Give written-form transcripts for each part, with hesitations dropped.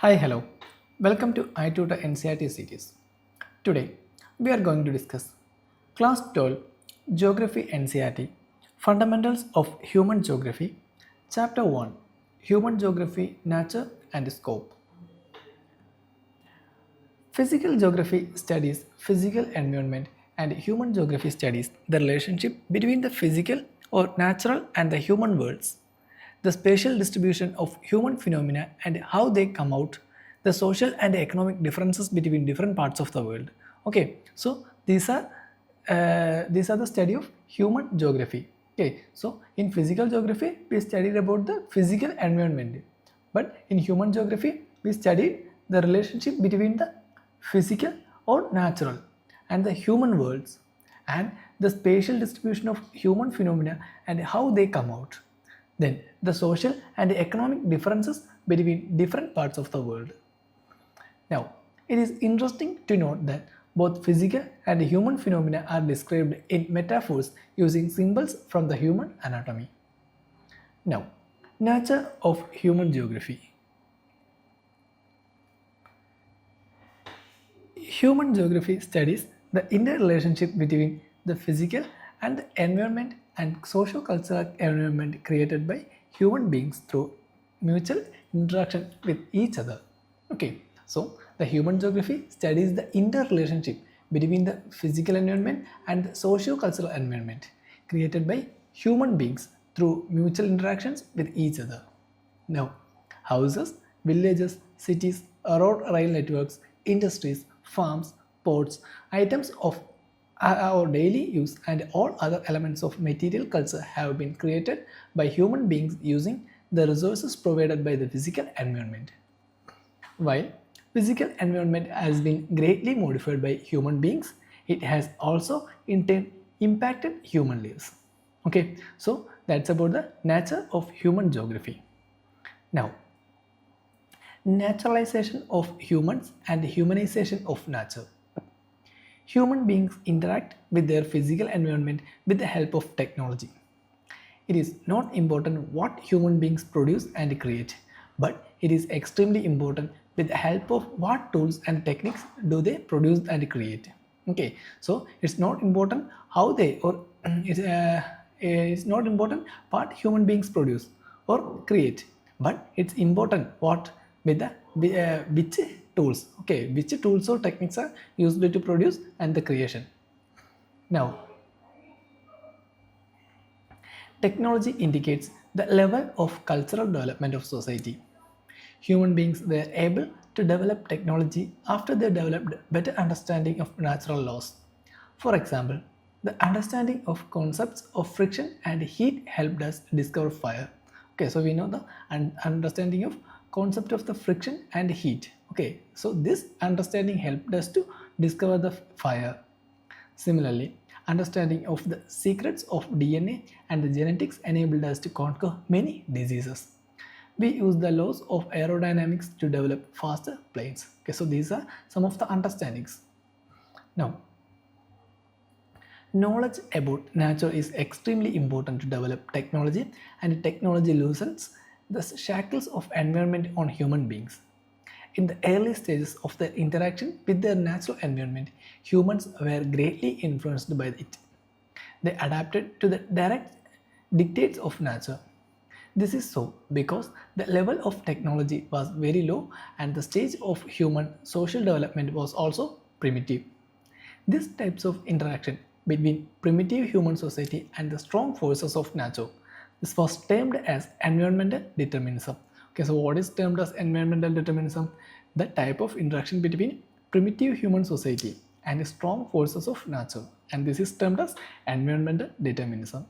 Hi, hello. Welcome to i-TUTOR NCERT series. Today, we are going to discuss Class 12 Geography NCERT Fundamentals of Human Geography, Chapter 1 Human Geography, Nature and Scope. Physical geography studies physical environment and human geography studies the relationship between the physical or natural and the human worlds, the spatial distribution of human phenomena and how they come out, the social and economic differences between different parts of the world. Okay, so these are the study of human geography. Okay, so in physical geography we studied about the physical environment, but in human geography we studied the relationship between the physical or natural and the human worlds and the spatial distribution of human phenomena and how they come out. Then the social and economic differences between different parts of the world. Now, it is interesting to note that both physical and human phenomena are described in metaphors using symbols from the human anatomy. Now, nature of human geography. Human geography studies the interrelationship between the physical and the environment and socio-cultural environment created by human beings through mutual interaction with each other. Okay, so the human geography studies the interrelationship between the physical environment and the socio-cultural environment created by human beings through mutual interactions with each other. Now, houses, villages, cities, road rail networks, industries, farms, ports, items of our daily use and all other elements of material culture have been created by human beings using the resources provided by the physical environment. While physical environment has been greatly modified by human beings, it has also in turn impacted human lives. Okay, so that's about the nature of human geography. Now, naturalization of humans and humanization of nature. Human beings interact with their physical environment with the help of technology. It is not important what human beings produce and create, but it is extremely important with the help of what tools and techniques do they produce and create. Okay, so it's not important how they or it's not important what human beings produce or create, but it's important what with the which tools, okay, which tools or techniques are used to produce and the creation. Now, technology indicates the level of cultural development of society. Human beings were able to develop technology after they developed better understanding of natural laws. For example, the understanding of concepts of friction and heat helped us discover fire. Okay, so we know the understanding of concept of the friction and heat. Okay, so this understanding helped us to discover the fire. Similarly, understanding of the secrets of DNA and the genetics enabled us to conquer many diseases. We use the laws of aerodynamics to develop faster planes. Okay, so these are some of the understandings. Now, knowledge about nature is extremely important to develop technology, and technology loosens the shackles of environment on human beings. In the early stages of their interaction with their natural environment, humans were greatly influenced by it. They adapted to the direct dictates of nature. This is so because the level of technology was very low and the stage of human social development was also primitive. These types of interaction between primitive human society and the strong forces of nature, this was termed as environmental determinism. Okay, so what is termed as environmental determinism? The type of interaction between primitive human society and strong forces of nature, and this is termed as environmental determinism.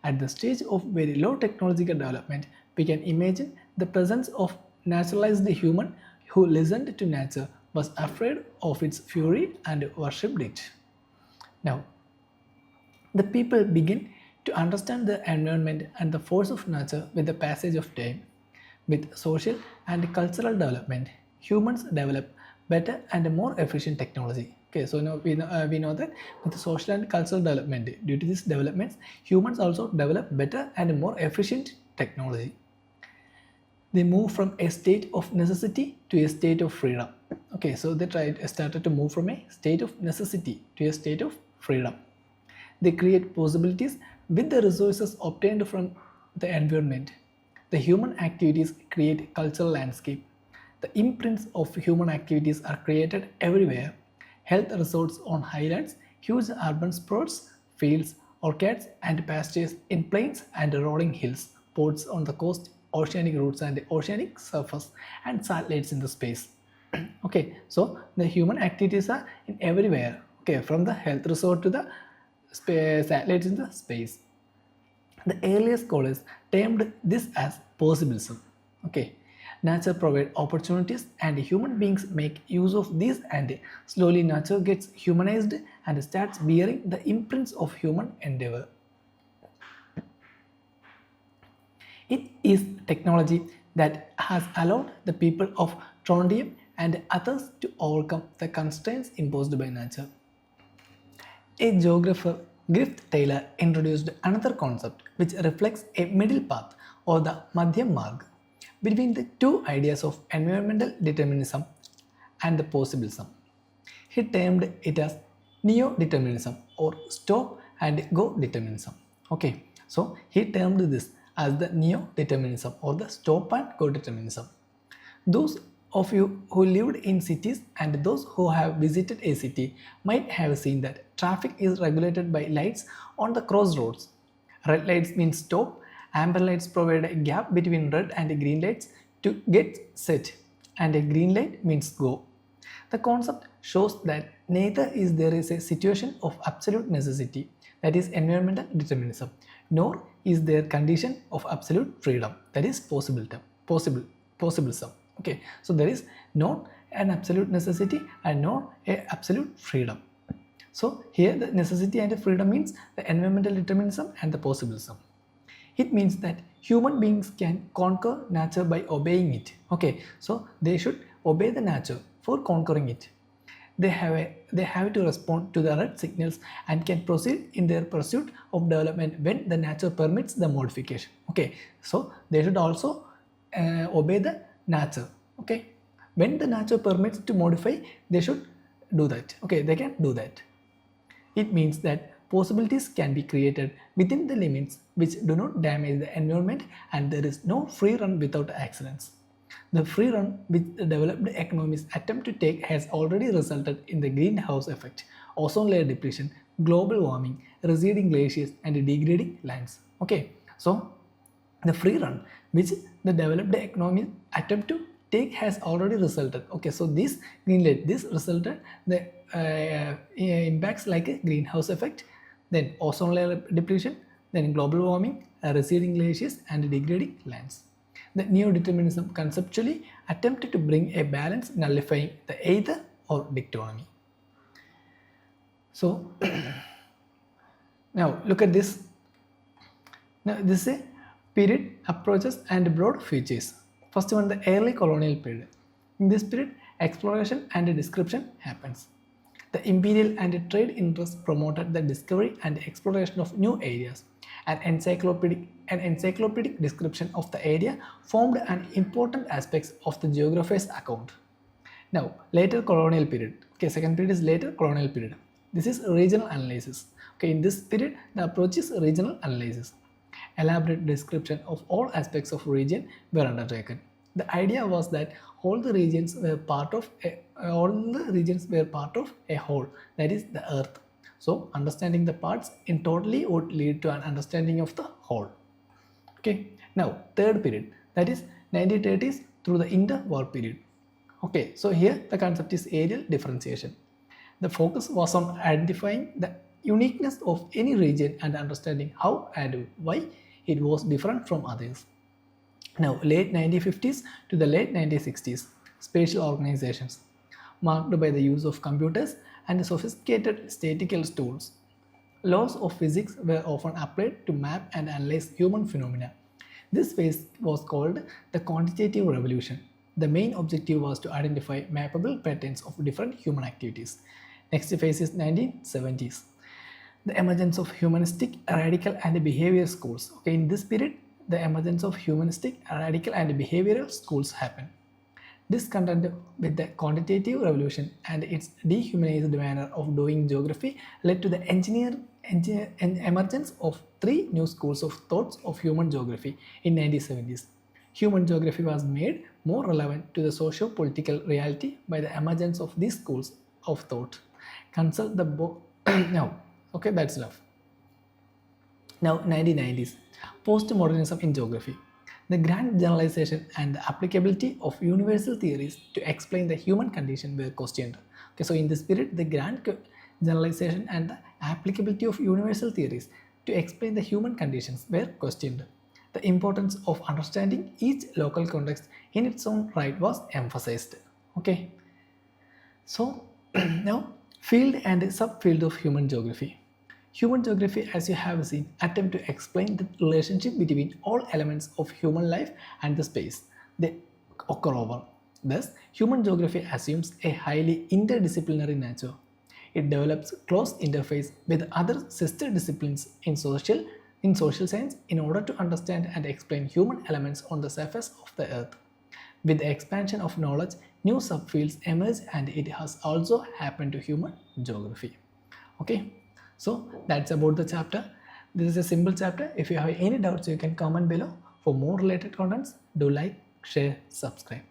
At the stage of very low technological development, we can imagine the presence of naturalized human who listened to nature, was afraid of its fury and worshipped it. Now, the people begin to understand the environment and the force of nature with the passage of time. With social and cultural development, humans develop better and more efficient technology. Okay, so now we know that with social and cultural development, due to these developments, humans also develop better and more efficient technology. They move from a state of necessity to a state of freedom. Okay, so they started to move from a state of necessity to a state of freedom. They create possibilities with the resources obtained from the environment. The human activities create cultural landscape. The imprints of human activities are created everywhere. Health resorts on highlands, huge urban sprawls, fields, orchards and pastures in plains and rolling hills, ports on the coast, oceanic routes and oceanic surface, and satellites in the space. Okay, so the human activities are in everywhere. Okay, from the health resort to the satellites in the space. The earliest scholars termed this as possibilism. Okay, nature provides opportunities and human beings make use of these, and slowly nature gets humanized and starts bearing the imprints of human endeavor. It is technology that has allowed the people of Trondheim and others to overcome the constraints imposed by nature. A geographer, Griffith Taylor, introduced another concept which reflects a middle path or the Madhyam Marg between the two ideas of environmental determinism and the possibilism. He termed it as neo-determinism or stop and go determinism. Okay, so he termed this as the neo-determinism or the stop and go determinism. Those of you who lived in cities and those who have visited a city might have seen that traffic is regulated by lights on the crossroads. Red lights mean stop, amber lights provide a gap between red and green lights to get set, and a green light means go. The concept shows that neither is there is a situation of absolute necessity, that is environmental determinism, nor is there condition of absolute freedom, that is possibilism. Okay, so there is not an absolute necessity and not a absolute freedom. So here the necessity and the freedom means the environmental determinism and the possibilism. It means that human beings can conquer nature by obeying it. Okay, so they should obey the nature for conquering it. They have to respond to the red signals and can proceed in their pursuit of development when the nature permits the modification. Okay, so they should also obey the nature. Okay, when the nature permits to modify, they should do that. Okay, they can do that. It means that possibilities can be created within the limits which do not damage the environment, and there is no free run without accidents. The free run which the developed economies attempt to take has already resulted in the greenhouse effect, ozone layer depletion, global warming, receding glaciers and degrading lands. Okay, so the free run which the developed economies attempt to take has already resulted. Okay, so this green light, this resulted the impacts like a greenhouse effect, then ozone layer depletion, then global warming, receding glaciers and degrading lands. The neo-determinism conceptually attempted to bring a balance, nullifying the either or dichotomy. So now look at this. Now this is a period, approaches and broad features. First one, the early colonial period. In this period, exploration and description happens. The imperial and trade interests promoted the discovery and exploration of new areas. An encyclopedic description of the area formed an important aspect of the geographer's account. Now, later colonial period. Okay, second period is later colonial period. This is regional analysis. Okay, in this period, the approach is regional analysis. Elaborate description of all aspects of region were undertaken. The idea was that all the regions were part of a whole, that is the earth. So understanding the parts in totally would lead to an understanding of the whole. Okay, now third period, that is 1930s through the interwar period. Okay, so here the concept is areal differentiation. The focus was on identifying the uniqueness of any region and understanding how and why it was different from others. Now late 1950s to the late 1960s, spatial organizations marked by the use of computers and sophisticated statistical tools. Laws of physics were often applied to map and analyze human phenomena. This phase was called the quantitative revolution. The main objective was to identify mappable patterns of different human activities. Next phase is 1970s. The emergence of humanistic, radical and behavior schools. Okay, in this period, the emergence of humanistic, radical and behavioral schools happened. Discontent with the quantitative revolution and its dehumanized manner of doing geography led to the emergence of three new schools of thoughts of human geography in 1970s. Human geography was made more relevant to the socio-political reality by the emergence of these schools of thought. Consult the book. No, okay, that's enough. Now, 1990s, postmodernism in geography. The grand generalization and the applicability of universal theories to explain the human condition were questioned. Okay, so in this period, the grand generalization and the applicability of universal theories to explain the human conditions were questioned. The importance of understanding each local context in its own right was emphasized. Okay, so now field and subfield of human geography. Human geography, as you have seen, attempt to explain the relationship between all elements of human life and the space they occur over. Thus, human geography assumes a highly interdisciplinary nature. It develops close interface with other sister disciplines in social science in order to understand and explain human elements on the surface of the earth. With the expansion of knowledge, new subfields emerge and it has also happened to human geography. Okay, so that's about the chapter. This is a simple chapter. If you have any doubts, you can comment below. For more related contents, do like, share, subscribe.